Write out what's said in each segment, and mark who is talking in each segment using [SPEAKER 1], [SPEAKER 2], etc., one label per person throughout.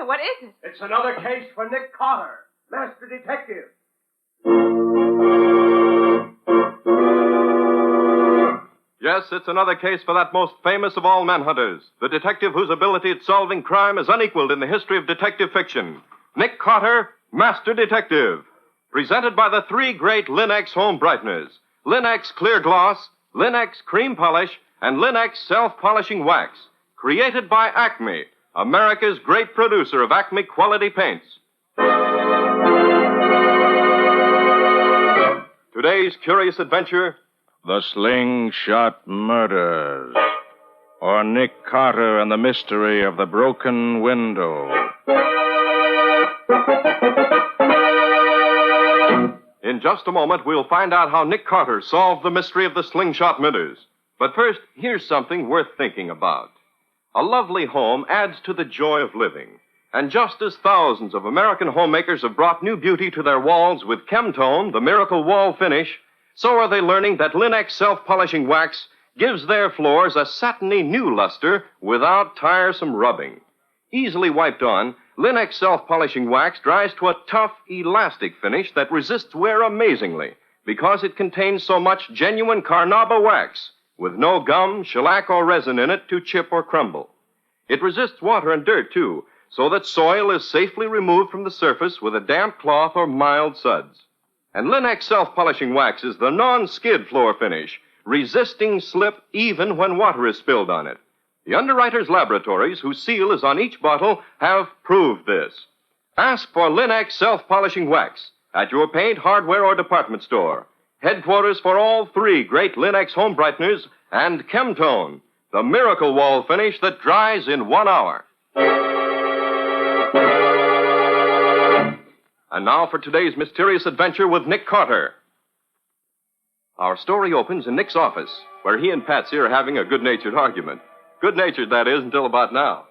[SPEAKER 1] Carter, what is it?
[SPEAKER 2] It's another case for Nick Carter, Master Detective.
[SPEAKER 3] Yes, it's another case for that most famous of all manhunters, the detective whose ability at solving crime is unequaled in the history of detective fiction. Nick Carter, Master Detective. Presented by the three great Linex home brighteners. Linex Clear Gloss, Linex Cream Polish, and Linex Self-Polishing Wax. Created by Acme, America's great producer of Acme quality paints. Today's curious adventure...
[SPEAKER 4] The Slingshot Murders, or Nick Carter and the Mystery of the Broken Window.
[SPEAKER 3] In just a moment, we'll find out how Nick Carter solved the mystery of the Slingshot Murders. But first, here's something worth thinking about. A lovely home adds to the joy of living. And just as thousands of American homemakers have brought new beauty to their walls with Chemtone, the miracle wall finish, so are they learning that Linex self-polishing wax gives their floors a satiny new luster without tiresome rubbing. Easily wiped on, Linex self-polishing wax dries to a tough, elastic finish that resists wear amazingly because it contains so much genuine Carnauba wax with no gum, shellac, or resin in it to chip or crumble. It resists water and dirt, too, so that soil is safely removed from the surface with a damp cloth or mild suds. And Linex self-polishing wax is the non-skid floor finish, resisting slip even when water is spilled on it. The Underwriters Laboratories, whose seal is on each bottle, have proved this. Ask for Linex self-polishing wax at your paint, hardware, or department store. Headquarters for all three great Linex home brighteners and Chemtone, the miracle wall finish that dries in 1 hour. And now for today's mysterious adventure with Nick Carter. Our story opens in Nick's office, where he and Patsy are having a good-natured argument. Good-natured, that is, until about now.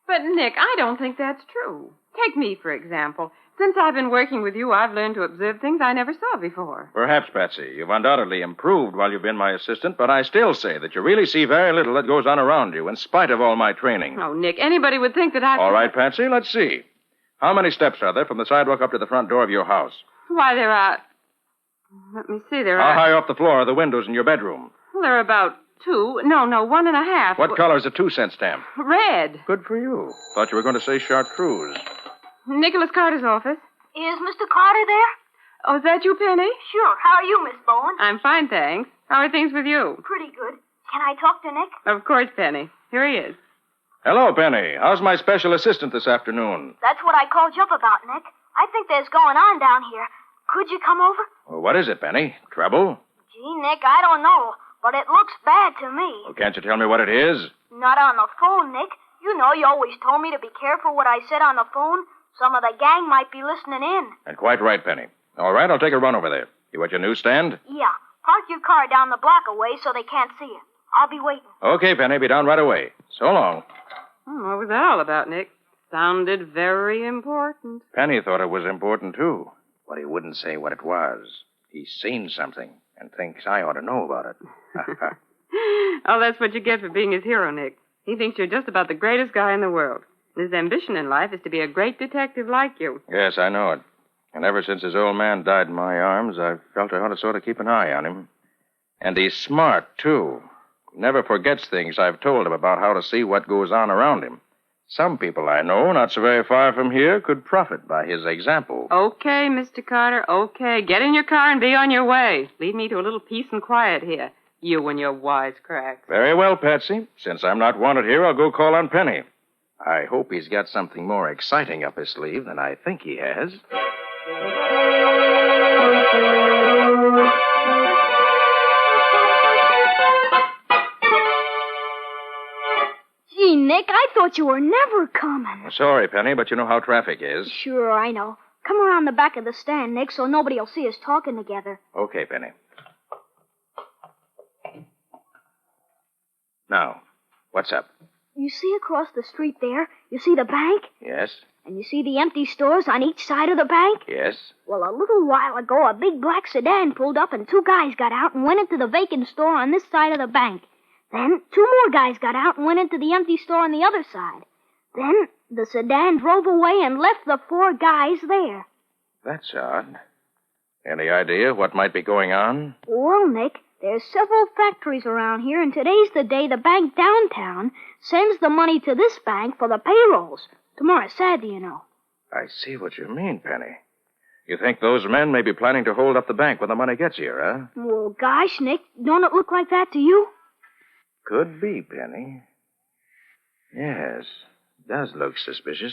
[SPEAKER 1] But, Nick, I don't think that's true. Take me, for example. Since I've been working with you, I've learned to observe things I never saw before.
[SPEAKER 4] Perhaps, Patsy. You've undoubtedly improved while you've been my assistant, but I still say that you really see very little that goes on around you, in spite of all my training.
[SPEAKER 1] Oh, Nick, anybody would think that I...
[SPEAKER 4] All right, Patsy, let's see. How many steps are there from the sidewalk up to the front door of your house?
[SPEAKER 1] Why, there are... Let me see, there
[SPEAKER 4] How
[SPEAKER 1] are...
[SPEAKER 4] high off the floor are the windows in your bedroom?
[SPEAKER 1] Well, there are about 2. No, 1.5.
[SPEAKER 4] What color is the 2-cent stamp?
[SPEAKER 1] Red.
[SPEAKER 4] Good for you. Thought you were going to say chartreuse.
[SPEAKER 1] Nicholas Carter's office.
[SPEAKER 5] Is Mr. Carter there?
[SPEAKER 1] Oh, is that you, Penny?
[SPEAKER 5] Sure. How are you, Miss Bowen?
[SPEAKER 1] I'm fine, thanks. How are things with you?
[SPEAKER 5] Pretty good. Can I talk to Nick?
[SPEAKER 1] Of course, Penny. Here he is.
[SPEAKER 4] Hello, Penny. How's my special assistant this afternoon?
[SPEAKER 5] That's what I called you up about, Nick. I think there's going on down here. Could you come over?
[SPEAKER 4] Well, what is it, Penny? Trouble?
[SPEAKER 5] Gee, Nick, I don't know, but it looks bad to me.
[SPEAKER 4] Well, can't you tell me what it is?
[SPEAKER 5] Not on the phone, Nick. You know you always told me to be careful what I said on the phone. Some of the gang might be listening in.
[SPEAKER 4] And quite right, Penny. All right, I'll take a run over there. You at your newsstand?
[SPEAKER 5] Yeah. Park your car down the block away so they can't see you. I'll be waiting.
[SPEAKER 4] Okay, Penny, be down right away. So long.
[SPEAKER 1] What was that all about, Nick? Sounded very important.
[SPEAKER 4] Penny thought it was important, too. But he wouldn't say what it was. He's seen something and thinks I ought to know about it.
[SPEAKER 1] Oh, that's what you get for being his hero, Nick. He thinks you're just about the greatest guy in the world. His ambition in life is to be a great detective like you.
[SPEAKER 4] Yes, I know it. And ever since his old man died in my arms, I've felt I ought to sort of keep an eye on him. And he's smart, too. He never forgets things I've told him about how to see what goes on around him. Some people I know, not so very far from here, could profit by his example.
[SPEAKER 1] Okay, Mr. Carter, okay. Get in your car and be on your way. Leave me to a little peace and quiet here. You and your wisecracks.
[SPEAKER 4] Very well, Patsy. Since I'm not wanted here, I'll go call on Penny. I hope he's got something more exciting up his sleeve than I think he has.
[SPEAKER 5] Gee, Nick, I thought you were never coming.
[SPEAKER 4] Sorry, Penny, but you know how traffic is.
[SPEAKER 5] Sure, I know. Come around the back of the stand, Nick, so nobody will see us talking together.
[SPEAKER 4] Okay, Penny. Now, what's up?
[SPEAKER 5] You see across the street there? You see the bank?
[SPEAKER 4] Yes?
[SPEAKER 5] And you see the empty stores on each side of the bank?
[SPEAKER 4] Yes?
[SPEAKER 5] Well, a little while ago, a big black sedan pulled up and 2 guys got out and went into the vacant store on this side of the bank. Then 2 more guys got out and went into the empty store on the other side. Then The sedan drove away and left the 4 guys there.
[SPEAKER 4] That's odd. Any idea what might be going on?
[SPEAKER 5] Well, Nick, there's several factories around here, and today's the day the bank downtown sends the money to this bank for the payrolls. Tomorrow's Saturday, you know.
[SPEAKER 4] I see what you mean, Penny. You think those men may be planning to hold up the bank when the money gets here, huh?
[SPEAKER 5] Well, gosh, Nick, don't it look like that to you?
[SPEAKER 4] Could be, Penny. Yes, it does look suspicious.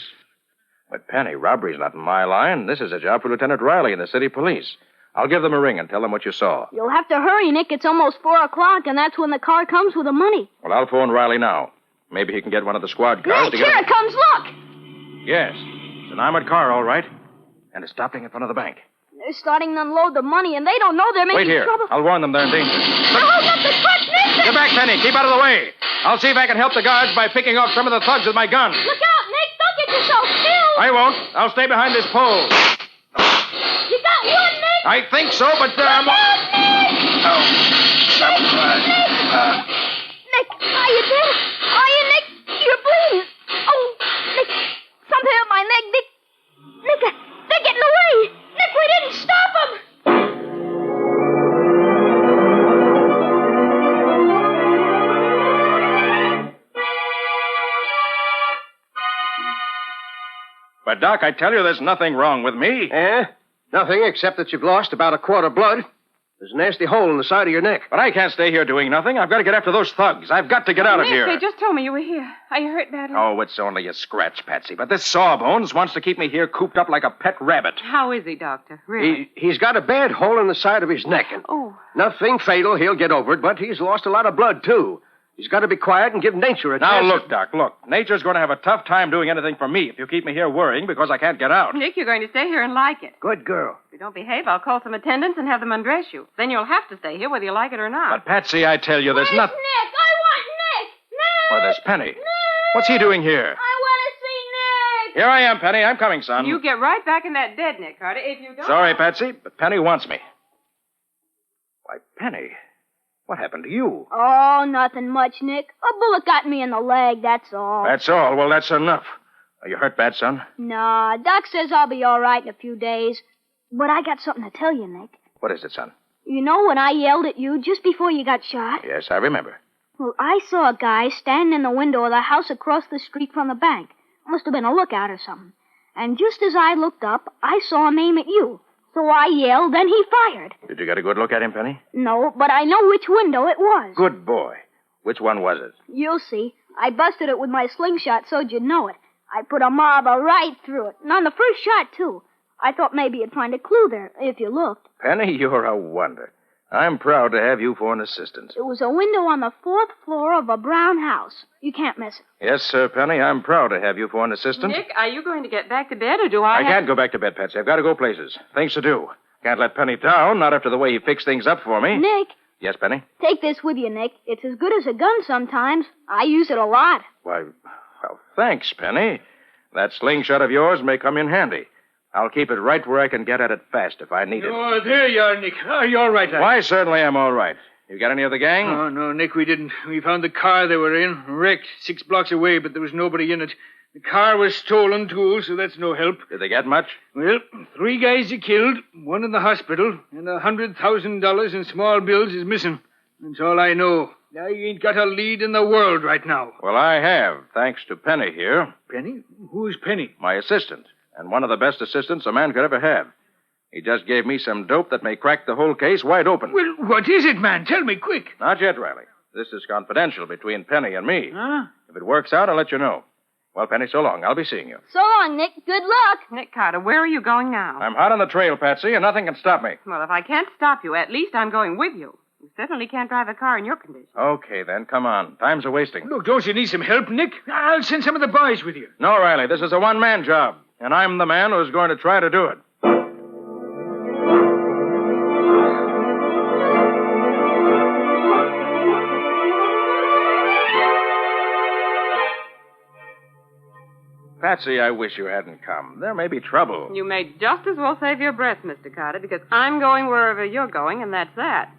[SPEAKER 4] But, Penny, robbery's not in my line. This is a job for Lieutenant Riley and the city police. I'll give them a ring and tell them what you saw.
[SPEAKER 5] You'll have to hurry, Nick. It's almost 4 o'clock, and that's when the car comes with the money.
[SPEAKER 4] Well, I'll phone Riley now. Maybe he can get one of the squad cars
[SPEAKER 5] Nick,
[SPEAKER 4] to get...
[SPEAKER 5] here it comes, look!
[SPEAKER 4] Yes, it's an armored car, all right. And it's stopping in front of the bank.
[SPEAKER 5] They're starting to unload the money, and they don't know they're making
[SPEAKER 4] Wait here.
[SPEAKER 5] trouble.
[SPEAKER 4] I'll warn them they're in danger.
[SPEAKER 5] They're holding up the truck, Nick!
[SPEAKER 4] Get back, Penny. Keep out of the way. I'll see if I can help the guards by picking off some of the thugs with my gun.
[SPEAKER 5] Look out, Nick! Don't get yourself killed!
[SPEAKER 4] I won't. I'll stay behind this pole.
[SPEAKER 5] You got one, Nick!
[SPEAKER 4] I think so, but...
[SPEAKER 5] Look out, Nick! Nick, are you dead? Are you, Nick? You're bleeding. Oh, Nick, something hurt my neck, Nick. Nick, they're getting away. Nick, we didn't stop them.
[SPEAKER 4] But, Doc, I tell you, there's nothing wrong with me.
[SPEAKER 2] Eh? Nothing except that you've lost about a quart of blood. There's a nasty hole in the side of your neck.
[SPEAKER 4] But I can't stay here doing nothing. I've got to get after those thugs. I've got to get out of
[SPEAKER 1] Nick,
[SPEAKER 4] here.
[SPEAKER 1] they just told me you were here. Are you hurt badly?
[SPEAKER 4] Oh, it's only a scratch, Patsy. But this Sawbones wants to keep me here cooped up like a pet rabbit.
[SPEAKER 1] How is he, Doctor? Really?
[SPEAKER 2] He's got a bad hole in the side of his neck. And
[SPEAKER 1] Oh.
[SPEAKER 2] nothing fatal. He'll get over it, but he's lost a lot of blood, too. He's got to be quiet and give nature a
[SPEAKER 4] Now,
[SPEAKER 2] chance.
[SPEAKER 4] look, Doc, look. Nature's going to have a tough time doing anything for me if you keep me here worrying because I can't get out.
[SPEAKER 1] Nick, you're going to stay here and like it.
[SPEAKER 2] Good girl.
[SPEAKER 1] If you don't behave, I'll call some attendants and have them undress you. Then you'll have to stay here whether you like it or not.
[SPEAKER 4] But, Patsy, I tell you, there's
[SPEAKER 5] Where's
[SPEAKER 4] nothing...
[SPEAKER 5] Nick? I want Nick. Nick!
[SPEAKER 4] Why, there's Penny.
[SPEAKER 5] Nick!
[SPEAKER 4] What's he doing here?
[SPEAKER 5] I want to see Nick.
[SPEAKER 4] Here I am, Penny. I'm coming, son.
[SPEAKER 1] You get right back in that bed, Nick Carter. If you don't...
[SPEAKER 4] Sorry, Patsy, but Penny wants me. Why, Penny, what happened to you?
[SPEAKER 5] Oh, nothing much, Nick. A bullet got me in the leg, that's all.
[SPEAKER 4] That's all. Well, that's enough. Are you hurt bad, son?
[SPEAKER 5] Nah, Doc says I'll be all right in a few days. But I got something to tell you, Nick.
[SPEAKER 4] What is it, son?
[SPEAKER 5] You know when I yelled at you just before you got shot?
[SPEAKER 4] Yes, I remember.
[SPEAKER 5] Well, I saw a guy standing in the window of the house across the street from the bank. Must have been a lookout or something. And just as I looked up, I saw him aim at you. So I yelled, then he fired.
[SPEAKER 4] Did you get a good look at him, Penny?
[SPEAKER 5] No, but I know which window it was.
[SPEAKER 4] Good boy. Which one was it?
[SPEAKER 5] You'll see. I busted it with my slingshot so'd you'd know it. I put a marble right through it. And on the first shot, too. I thought maybe you'd find a clue there, if you looked.
[SPEAKER 4] Penny, you're a wonder. I'm proud to have you for an assistant.
[SPEAKER 5] It was a window on the 4th floor of a brown house. You can't miss it.
[SPEAKER 4] Yes, sir, Penny, I'm proud to have you for an assistant.
[SPEAKER 1] Nick, are you going to get back to bed, or do I
[SPEAKER 4] I can't go back to bed, Patsy. I've got to go places. Things to do. Can't let Penny down, not after the way he fixed things up for me.
[SPEAKER 5] Nick,
[SPEAKER 4] Yes, Penny?
[SPEAKER 5] take this with you, Nick. It's as good as a gun sometimes. I use it a lot.
[SPEAKER 4] Why, well, thanks, Penny. That slingshot of yours may come in handy. I'll keep it right where I can get at it fast if I need it.
[SPEAKER 6] Oh, there you are, Nick. Oh, you're all right, lad.
[SPEAKER 4] Why, certainly I'm all right. You got any of the gang?
[SPEAKER 6] Oh, no, Nick, we didn't. We found the car they were in, wrecked 6 blocks away, but there was nobody in it. The car was stolen, too, so that's no help.
[SPEAKER 4] Did they get much?
[SPEAKER 6] Well, 3 guys are killed, 1 in the hospital, and $100,000 in small bills is missing. That's all I know. I ain't got a lead in the world right now.
[SPEAKER 4] Well, I have, thanks to Penny here,
[SPEAKER 6] Penny? Who's Penny?
[SPEAKER 4] my assistant, and one of the best assistants a man could ever have. He just gave me some dope that may crack the whole case wide open.
[SPEAKER 6] Well, what is it, man? Tell me quick.
[SPEAKER 4] Not yet, Riley. This is confidential between Penny and me.
[SPEAKER 6] Huh?
[SPEAKER 4] If it works out, I'll let you know. Well, Penny, so long. I'll be seeing you.
[SPEAKER 5] So long, Nick. Good luck.
[SPEAKER 1] Nick Carter, where are you going now?
[SPEAKER 4] I'm hot on the trail, Patsy, and nothing can stop me.
[SPEAKER 1] Well, if I can't stop you, at least I'm going with you. You certainly can't drive a car in your condition.
[SPEAKER 4] Okay, then, come on. Time's a-wasting.
[SPEAKER 6] Look, don't you need some help, Nick? I'll send some of the boys with you.
[SPEAKER 4] No, Riley, this is a one-man job, and I'm the man who's going to try to do it. Patsy, I wish you hadn't come. There may be trouble.
[SPEAKER 1] You may just as well save your breath, Mr. Carter, because I'm going wherever you're going, and that's that.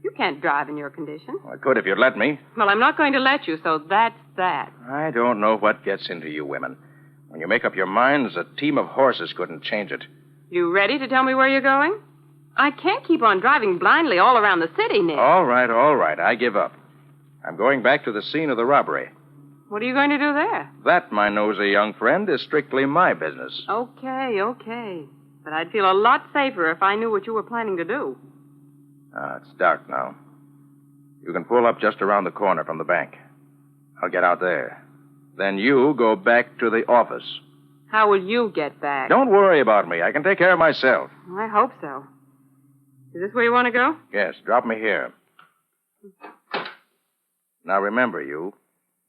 [SPEAKER 1] You can't drive in your condition.
[SPEAKER 4] I could if you'd let me.
[SPEAKER 1] Well, I'm not going to let you, so that's that.
[SPEAKER 4] I don't know what gets into you women. When you make up your minds, a team of horses couldn't change it.
[SPEAKER 1] You ready to tell me where you're going? I can't keep on driving blindly all around the city, Nick.
[SPEAKER 4] All right. I give up. I'm going back to the scene of the robbery.
[SPEAKER 1] What are you going to do there?
[SPEAKER 4] That, my nosy young friend, is strictly my business.
[SPEAKER 1] Okay. But I'd feel a lot safer if I knew what you were planning to do.
[SPEAKER 4] It's dark now. You can pull up just around the corner from the bank. I'll get out there. Then you go back to the office.
[SPEAKER 1] How will you get back?
[SPEAKER 4] Don't worry about me. I can take care of myself.
[SPEAKER 1] I hope so. Is this where you want to go?
[SPEAKER 4] Yes, drop me here. Now remember, you.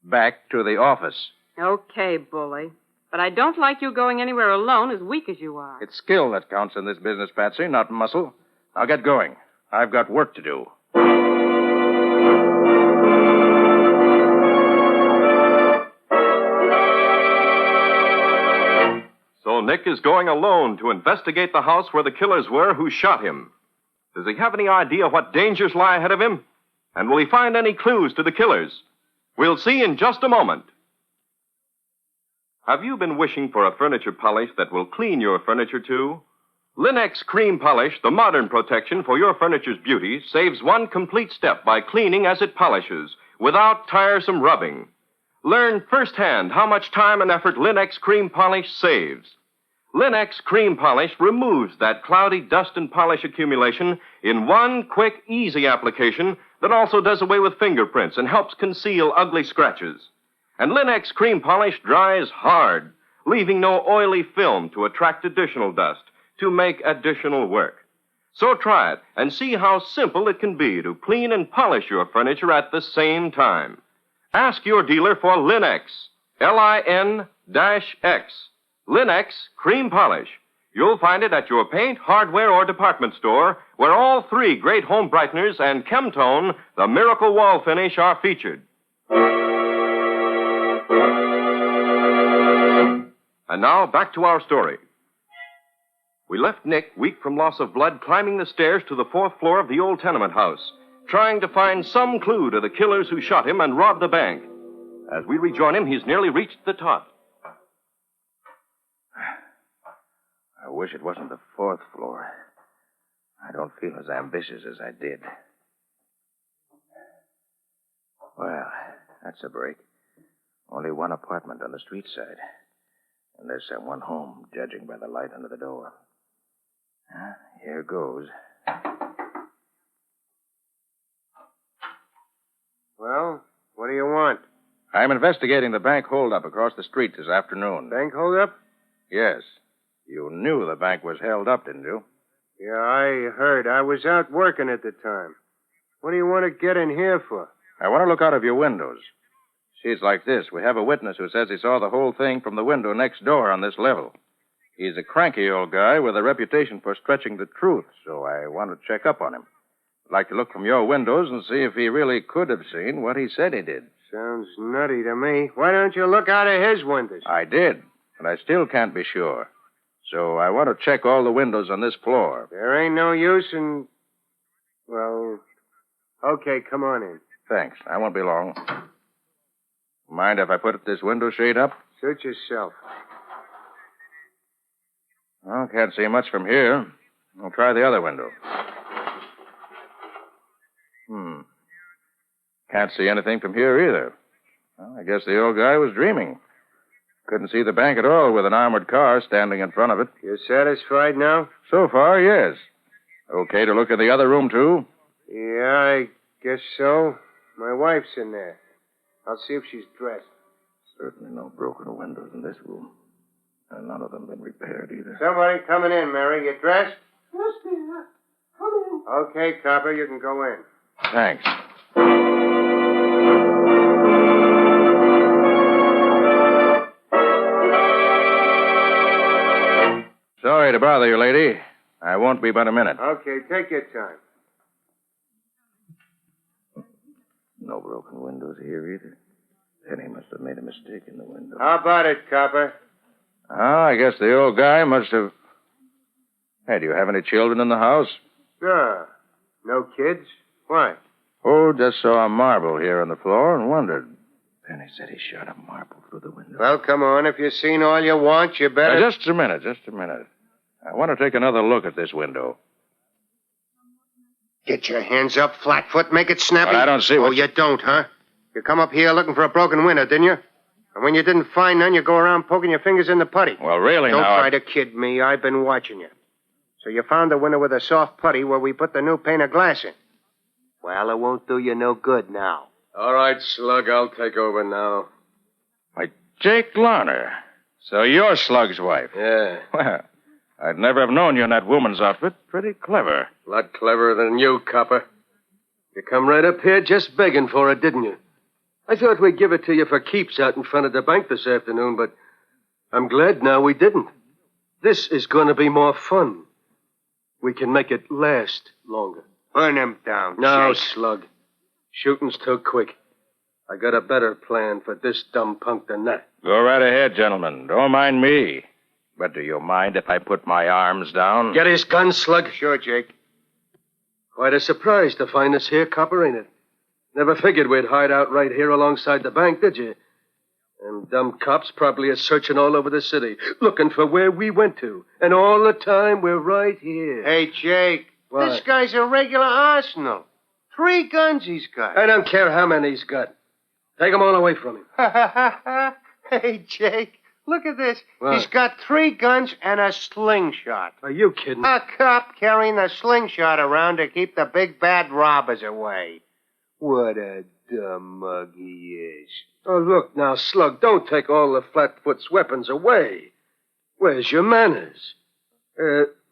[SPEAKER 4] Back to the office.
[SPEAKER 1] Okay, bully. But I don't like you going anywhere alone, as weak as you are.
[SPEAKER 4] It's skill that counts in this business, Patsy, not muscle. Now get going. I've got work to do.
[SPEAKER 3] So Nick is going alone to investigate the house where the killers were who shot him. Does he have any idea what dangers lie ahead of him? And will he find any clues to the killers? We'll see in just a moment. Have you been wishing for a furniture polish that will clean your furniture too? Linex Cream Polish, the modern protection for your furniture's beauty, saves one complete step by cleaning as it polishes, without tiresome rubbing. Learn firsthand how much time and effort Linex Cream Polish saves. Linex Cream Polish removes that cloudy dust and polish accumulation in one quick, easy application that also does away with fingerprints and helps conceal ugly scratches. And Linex Cream Polish dries hard, leaving no oily film to attract additional dust, to make additional work. So try it and see how simple it can be to clean and polish your furniture at the same time. Ask your dealer for Linex, Lin-X, Linex Cream Polish. You'll find it at your paint, hardware, or department store, where all three great home brighteners and Chemtone, the miracle wall finish, are featured. And now, back to our story. We left Nick, weak from loss of blood, climbing the stairs to the fourth floor of the old tenement house, trying to find some clue to the killers who shot him and robbed the bank. As we rejoin him, he's nearly reached the top.
[SPEAKER 4] I wish it wasn't the fourth floor. I don't feel as ambitious as I did. Well, that's a break. Only one apartment on the street side. And there's someone home, judging by the light under the door. Here goes.
[SPEAKER 2] Well, what do you want?
[SPEAKER 4] I'm investigating the bank holdup across the street this afternoon.
[SPEAKER 2] Bank holdup?
[SPEAKER 4] Yes. You knew the bank was held up, didn't you?
[SPEAKER 2] Yeah, I heard. I was out working at the time. What do you want to get in here for?
[SPEAKER 4] I want to look out of your windows. See, it's like this. We have a witness who says he saw the whole thing from the window next door on this level. He's a cranky old guy with a reputation for stretching the truth, so I want to check up on him. I'd like to look from your windows and see if he really could have seen what he said he did.
[SPEAKER 2] Sounds nutty to me. Why don't you look out of his windows?
[SPEAKER 4] I did, but I still can't be sure. So I want to check all the windows on this floor.
[SPEAKER 2] There ain't no use in... Well, okay, come on in.
[SPEAKER 4] Thanks. I won't be long. Mind if I put this window shade up?
[SPEAKER 2] Suit yourself.
[SPEAKER 4] Well, can't see much from here. I'll try the other window. Can't see anything from here either. Well, I guess the old guy was dreaming. Couldn't see the bank at all with an armored car standing in front of it.
[SPEAKER 2] You satisfied now?
[SPEAKER 4] So far, yes. Okay to look in the other room, too?
[SPEAKER 2] Yeah, I guess so. My wife's in there. I'll see if she's dressed.
[SPEAKER 4] Certainly no broken windows in this room. And none of them been repaired either.
[SPEAKER 2] Somebody coming in, Mary. You dressed?
[SPEAKER 7] Yes, dear. Come in.
[SPEAKER 2] Okay, copper, you can go in.
[SPEAKER 4] Thanks. Sorry to bother you, lady. I won't be but a minute.
[SPEAKER 2] Okay, take your time.
[SPEAKER 4] No broken windows here either. Penny must have made a mistake in the window.
[SPEAKER 2] How about it, copper?
[SPEAKER 4] I guess the old guy must have... Hey, do you have any children in the house?
[SPEAKER 2] Sure. No kids? Why?
[SPEAKER 4] Oh, just saw a marble here on the floor and wondered. Penny said he shot a marble through the window.
[SPEAKER 2] Well, come on. If you've seen all you want, you better...
[SPEAKER 4] Just a minute. I want to take another look at this window.
[SPEAKER 2] Get your hands up, Flatfoot. Make it snappy.
[SPEAKER 4] But I don't see what...
[SPEAKER 2] Oh, you don't, huh? You come up here looking for a broken window, didn't you? And when you didn't find none, you go around poking your fingers in the putty.
[SPEAKER 4] Well, really,
[SPEAKER 2] Don't
[SPEAKER 4] now...
[SPEAKER 2] try to kid me. I've been watching you. So you found the window with a soft putty where we put the new pane of glass in. Well, it won't do you no good now.
[SPEAKER 8] All right, Slug, I'll take over now.
[SPEAKER 4] Why, Jake Larner. So you're Slug's wife.
[SPEAKER 8] Yeah.
[SPEAKER 4] Well, I'd never have known you in that woman's outfit. Pretty clever.
[SPEAKER 8] A lot cleverer than you, copper. You come right up here just begging for it, didn't you? I thought we'd give it to you for keeps out in front of the bank this afternoon, but I'm glad now we didn't. This is going to be more fun. We can make it last longer.
[SPEAKER 2] Burn him down,
[SPEAKER 8] No,
[SPEAKER 2] Jake.
[SPEAKER 8] Slug. Shooting's too quick. I got a better plan for this dumb punk than that.
[SPEAKER 4] Go right ahead, gentlemen. Don't mind me. But do you mind if I put my arms down?
[SPEAKER 8] Get his gun, Slug.
[SPEAKER 2] Sure, Jake.
[SPEAKER 8] Quite a surprise to find us here, copper, ain't it? Never figured we'd hide out right here alongside the bank, did you? Them dumb cops probably are searching all over the city, looking for where we went to. And all the time, we're right here.
[SPEAKER 2] Hey, Jake.
[SPEAKER 8] What?
[SPEAKER 2] This guy's a regular arsenal. 3 guns he's got.
[SPEAKER 8] I don't care how many he's got. Take them all away from him.
[SPEAKER 2] Hey, Jake. Look at this.
[SPEAKER 8] What?
[SPEAKER 2] He's got 3 guns and a slingshot.
[SPEAKER 8] Are you kidding?
[SPEAKER 2] A cop carrying a slingshot around to keep the big bad robbers away. What a dumb mug he is.
[SPEAKER 8] Oh, look now, Slug, don't take all the Flatfoot's weapons away. Where's your manners?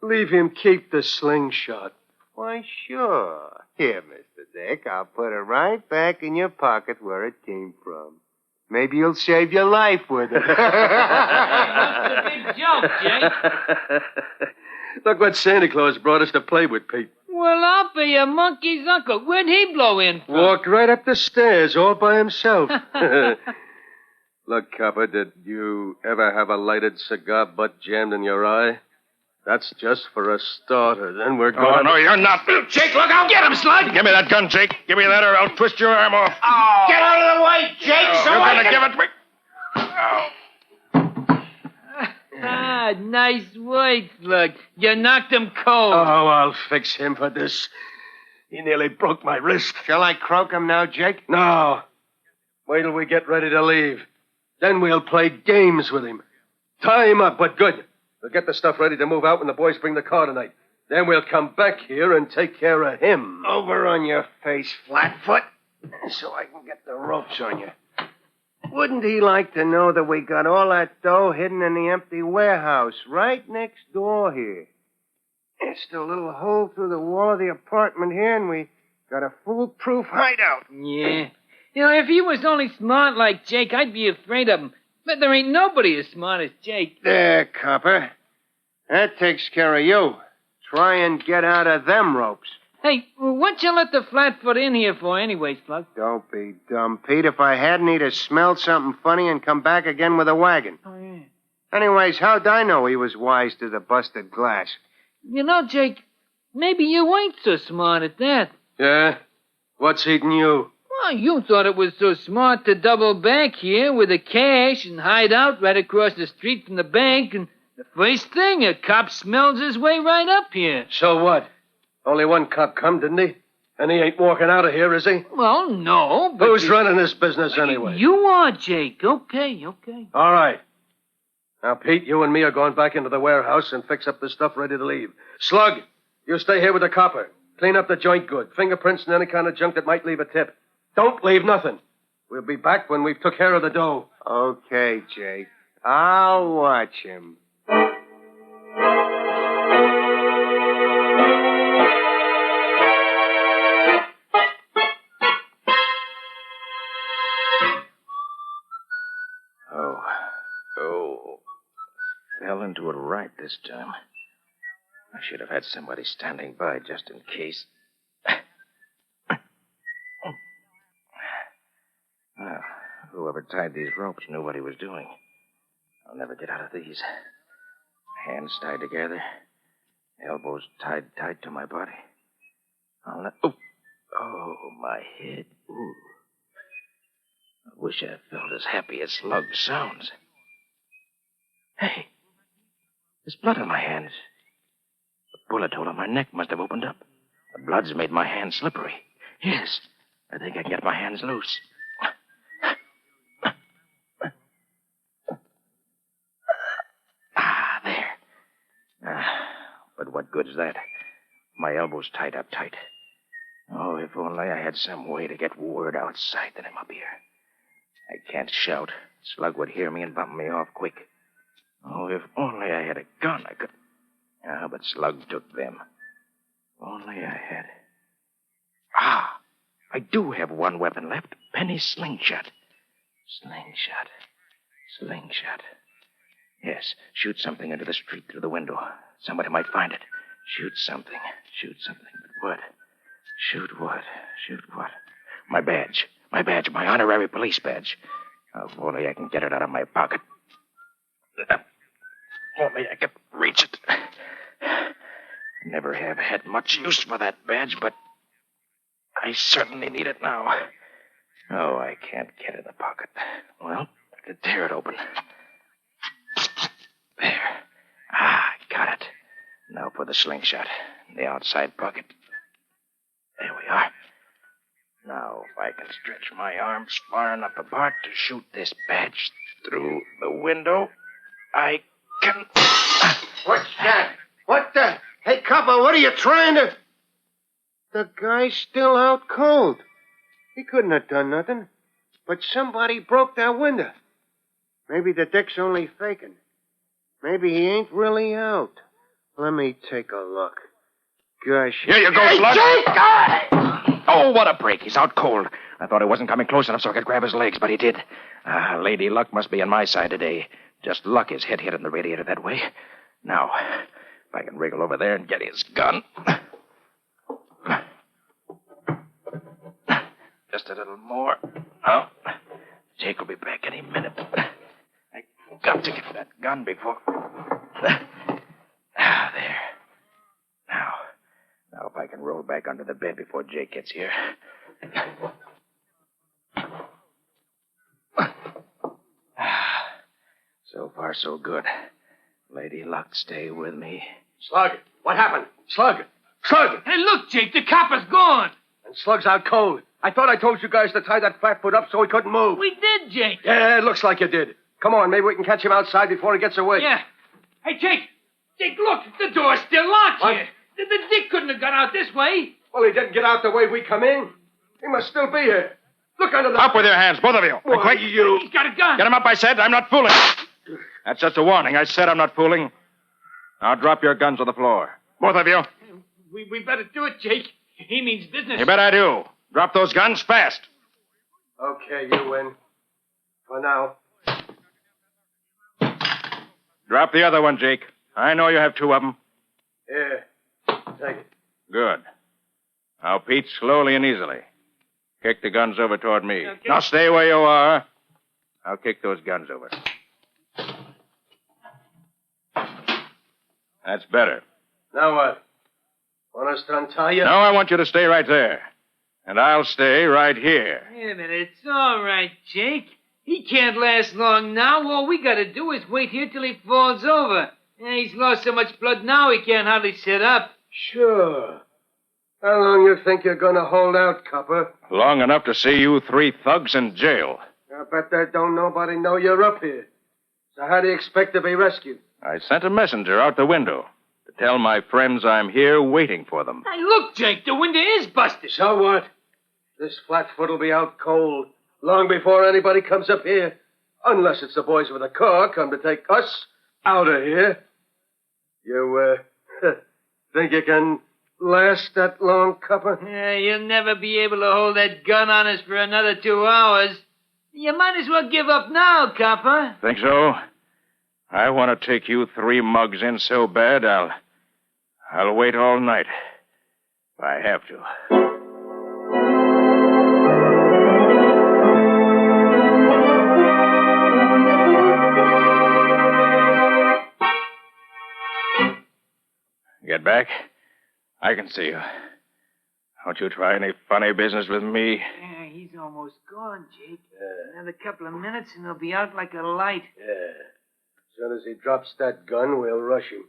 [SPEAKER 8] Leave him keep the slingshot.
[SPEAKER 2] Why, sure. Here, Mr. Dick, I'll put it right back in your pocket where it came from. Maybe you'll save your life with it.
[SPEAKER 9] That's a big joke, Jake.
[SPEAKER 8] Look what Santa Claus brought us to play with, Pete.
[SPEAKER 9] Well, I'll be a monkey's uncle. Where'd he blow in from?
[SPEAKER 8] Walked right up the stairs all by himself. Look, Copper, did you ever have a lighted cigar butt jammed in your eye? That's just for a starter. Then we're going...
[SPEAKER 4] Oh, no, you're not. Jake, look out. Get him, Slug. Give me that gun, Jake. Give me that or I'll twist your arm off.
[SPEAKER 2] Oh. Get out of the way, Jake, so
[SPEAKER 4] You're
[SPEAKER 2] I
[SPEAKER 4] going to
[SPEAKER 2] can...
[SPEAKER 4] give it to me. Oh.
[SPEAKER 9] Ah, nice work, Slug. You knocked him cold.
[SPEAKER 8] Oh, I'll fix him for this. He nearly broke my wrist.
[SPEAKER 2] Shall I croak him now, Jake?
[SPEAKER 8] No. Wait till we get ready to leave. Then we'll play games with him. Tie him up, but good. We'll get the stuff ready to move out when the boys bring the car tonight. Then we'll come back here and take care of him.
[SPEAKER 2] Over on your face, Flatfoot, so I can get the ropes on you. Wouldn't he like to know that we got all that dough hidden in the empty warehouse right next door here? It's the little hole through the wall of the apartment here, and we got a foolproof hideout.
[SPEAKER 9] Yeah. You know, if he was only smart like Jake, I'd be afraid of him. But there ain't nobody as smart as Jake.
[SPEAKER 2] There, Copper. That takes care of you. Try and get out of them ropes.
[SPEAKER 9] Hey, what you let the Flatfoot in here for anyway, Slug?
[SPEAKER 2] Don't be dumb, Pete. If I hadn't, he'd have smelled something funny and come back again with a wagon.
[SPEAKER 9] Oh, yeah.
[SPEAKER 2] Anyways, how'd I know he was wise to the busted glass?
[SPEAKER 9] You know, Jake, maybe you ain't so smart at that.
[SPEAKER 8] Yeah? What's eating you?
[SPEAKER 9] Well, you thought it was so smart to double back here with the cash and hide out right across the street from the bank, and the first thing, a cop smells his way right up here.
[SPEAKER 8] So what? Only one cop come, didn't he? And he ain't walking out of here, is he?
[SPEAKER 9] Well, no, but...
[SPEAKER 8] Who's running this business anyway?
[SPEAKER 9] You are, Jake. Okay.
[SPEAKER 8] All right. Now, Pete, you and me are going back into the warehouse and fix up the stuff ready to leave. Slug, you stay here with the copper. Clean up the joint good. Fingerprints and any kind of junk that might leave a tip. Don't leave nothing. We'll be back when we've took care of the dough.
[SPEAKER 2] Okay, Jake. I'll watch him.
[SPEAKER 4] Fell into it right this time. I should have had somebody standing by just in case. Well, whoever tied these ropes knew what he was doing. I'll never get out of these. Hands tied together, elbows tied tight to my body. Oh, my head. Ooh. I wish I felt as happy as Slug sounds. Hey, there's blood on my hands. The bullet hole on my neck must have opened up. The blood's made my hands slippery. Yes, I think I can get my hands loose. There. But what good's that? My elbow's tied up tight. Oh, if only I had some way to get word outside that I'm up here. I can't shout. Slug would hear me and bump me off quick. Oh, if only I had a gun, I could... but Slug took them. If only I had... I do have one weapon left. Penny's slingshot. Slingshot. Yes, shoot something into the street through the window. Somebody might find it. Shoot something. But what? Shoot what? My badge. My honorary police badge. Oh, if only I can get it out of my pocket. Only I could reach it. Never have had much use for that badge, but I certainly need it now. Oh, I can't get it in the pocket. Well, I could tear it open. There. I got it. Now for the slingshot in the outside pocket. There we are. Now, if I can stretch my arms far enough apart to shoot this badge through the window, I can...
[SPEAKER 2] What's that? What the... Hey, copper, what are you trying to... The guy's still out cold. He couldn't have done nothing. But somebody broke that window. Maybe the dick's only faking. Maybe he ain't really out. Let me take a look. Gosh.
[SPEAKER 4] Here you go, Slug.
[SPEAKER 2] Jake!
[SPEAKER 4] Oh, what a break. He's out cold. I thought he wasn't coming close enough so I could grab his legs, but he did. Lady Luck must be on my side today. Just luck his head hit in the radiator that way. Now, if I can wriggle over there and get his gun. Just a little more. Oh, Jake will be back any minute. I got to get that gun before... There. Now, if I can roll back under the bed before Jake gets here. So far, so good. Lady Luck, stay with me.
[SPEAKER 8] Slug, what happened? Slug!
[SPEAKER 9] Hey, look, Jake, the copper's gone.
[SPEAKER 8] And Slug's out cold. I thought I told you guys to tie that flatfoot up so he couldn't move.
[SPEAKER 9] We did, Jake.
[SPEAKER 8] Yeah, it looks like you did. Come on, maybe we can catch him outside before he gets away.
[SPEAKER 9] Yeah. Hey, Jake, look, the door's still locked here. The dick couldn't have got out this way.
[SPEAKER 8] Well, he didn't get out the way we come in. He must still be here. Look under the...
[SPEAKER 4] Up with your hands, both of you.
[SPEAKER 8] Why,
[SPEAKER 4] Quick.
[SPEAKER 9] He's got a gun.
[SPEAKER 4] Get him up, I said. I'm not fooling. That's just a warning. I said I'm not fooling. Now drop your guns on the floor. Both of you.
[SPEAKER 9] We better do it, Jake. He means business.
[SPEAKER 4] You bet I do. Drop those guns fast.
[SPEAKER 8] Okay, you win. For now.
[SPEAKER 4] Drop the other one, Jake. I know you have two of them.
[SPEAKER 8] Here. Take it.
[SPEAKER 4] Good. Now, Pete, slowly and easily. Kick the guns over toward me.
[SPEAKER 9] Okay.
[SPEAKER 4] Now, stay where you are. I'll kick those guns over. That's better.
[SPEAKER 8] Now what? Want us to untie you?
[SPEAKER 4] No, I want you to stay right there. And I'll stay right here.
[SPEAKER 9] Wait a minute. It's all right, Jake. He can't last long now. All we gotta do is wait here till he falls over. He's lost so much blood now he can't hardly sit up.
[SPEAKER 8] Sure. How long you think you're going to hold out, copper?
[SPEAKER 4] Long enough to see you three thugs in jail.
[SPEAKER 8] I bet that don't nobody know you're up here. So how do you expect to be rescued?
[SPEAKER 4] I sent a messenger out the window to tell my friends I'm here waiting for them.
[SPEAKER 9] Hey, look, Jake, the window is busted.
[SPEAKER 8] So what? This flatfoot will be out cold long before anybody comes up here. Unless it's the boys with a car come to take us out of here. You, think you can last that long, copper?
[SPEAKER 9] Yeah, you'll never be able to hold that gun on us for another 2 hours. You might as well give up now, copper.
[SPEAKER 4] Think so? I want to take you three mugs in so bad, I'll wait all night. If I have to. Get back? I can see you. Don't you try any funny business with me.
[SPEAKER 9] he's almost gone, Jake. Another couple of minutes and he'll be out like a light.
[SPEAKER 8] Yeah. As soon as he drops that gun, we'll rush him.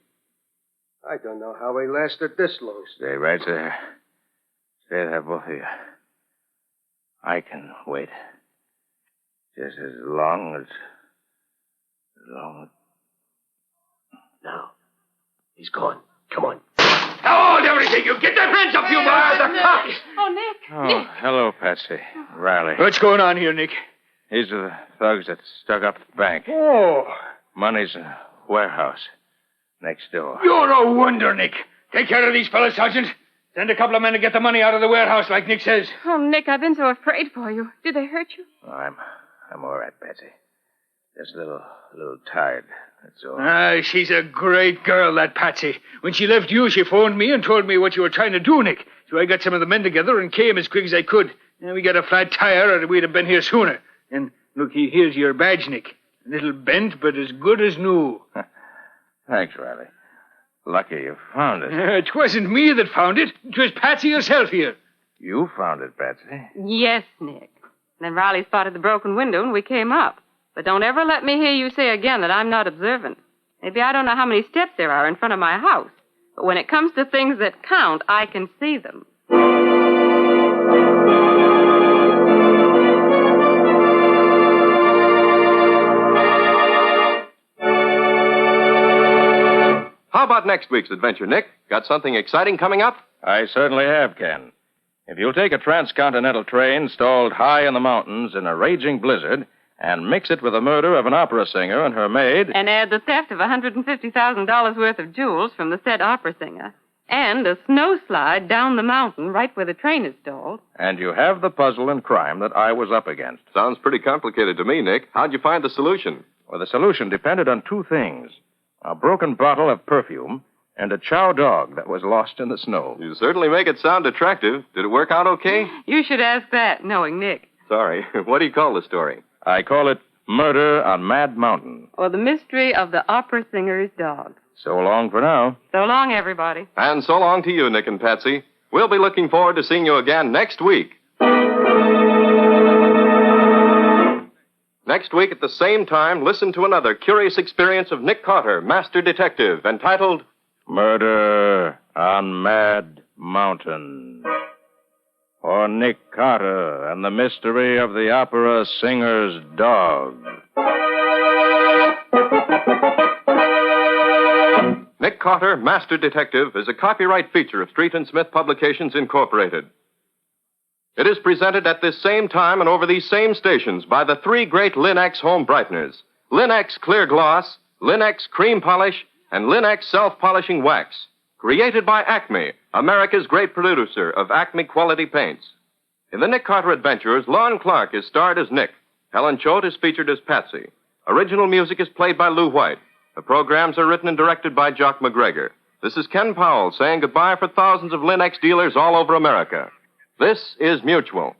[SPEAKER 8] I don't know how he lasted this long.
[SPEAKER 4] Stay right there. Stay there, both of you. I can wait. Just as long as...
[SPEAKER 8] Now, he's gone. Come on.
[SPEAKER 6] Now, hold everything. You get their hands up, you boys. The cops.
[SPEAKER 1] Oh, Nick.
[SPEAKER 4] Oh, hello, Patsy. Riley.
[SPEAKER 6] What's going on here, Nick?
[SPEAKER 4] These are the thugs that stuck up the bank.
[SPEAKER 6] Oh,
[SPEAKER 4] Money's in a warehouse next door.
[SPEAKER 6] you're no wonder, Nick. Take care of these fellas, Sergeant. Send a couple of men to get the money out of the warehouse, like Nick says.
[SPEAKER 1] Oh, Nick, I've been so afraid for you. Did they hurt you?
[SPEAKER 4] Oh, I'm all right, Patsy. Just a little tired. That's all.
[SPEAKER 6] Ah, she's a great girl, that Patsy. When she left you, she phoned me and told me what you were trying to do, Nick. So I got some of the men together and came as quick as I could. And we got a flat tire, or we'd have been here sooner. And look, here's your badge, Nick. A little bent, but as good as new.
[SPEAKER 4] Thanks, Riley. Lucky you found it.
[SPEAKER 6] It wasn't me that found it. It was Patsy herself here.
[SPEAKER 4] You found it, Patsy.
[SPEAKER 1] Yes, Nick. Then Riley spotted the broken window and we came up. But don't ever let me hear you say again that I'm not observant. Maybe I don't know how many steps there are in front of my house. But when it comes to things that count, I can see them.
[SPEAKER 3] How about next week's adventure, Nick? Got something exciting coming up?
[SPEAKER 4] I certainly have, Ken. If you'll take a transcontinental train stalled high in the mountains in a raging blizzard and mix it with the murder of an opera singer and her maid...
[SPEAKER 1] And add the theft of $150,000 worth of jewels from the said opera singer. And a snowslide down the mountain right where the train is stalled.
[SPEAKER 4] And you have the puzzle and crime that I was up against.
[SPEAKER 3] Sounds pretty complicated to me, Nick. How'd you find the solution?
[SPEAKER 4] Well, the solution depended on two things. A broken bottle of perfume and a chow dog that was lost in the snow.
[SPEAKER 3] You certainly make it sound attractive. Did it work out okay?
[SPEAKER 1] You should ask that, knowing Nick.
[SPEAKER 3] Sorry. What do you call the story?
[SPEAKER 4] I call it Murder on Mad Mountain.
[SPEAKER 1] Or the mystery of the opera singer's dog.
[SPEAKER 4] So long for now.
[SPEAKER 1] So long, everybody.
[SPEAKER 3] And so long to you, Nick and Patsy. We'll be looking forward to seeing you again next week. Next week at the same time, listen to another curious experience of Nick Carter, Master Detective, entitled
[SPEAKER 4] Murder on Mad Mountain. Or Nick Carter and the mystery of the opera singer's dog.
[SPEAKER 3] Nick Carter, Master Detective, is a copyright feature of Street and Smith Publications, Incorporated. It is presented at this same time and over these same stations by the three great Lin-X home brighteners. Lin-X Clear Gloss, Lin-X Cream Polish, and Lin-X Self-Polishing Wax. Created by Acme, America's great producer of Acme quality paints. In the Nick Carter Adventures, Lon Clark is starred as Nick. Helen Choate is featured as Patsy. Original music is played by Lou White. The programs are written and directed by Jock McGregor. This is Ken Powell saying goodbye for thousands of Lin-X dealers all over America. This is Mutual.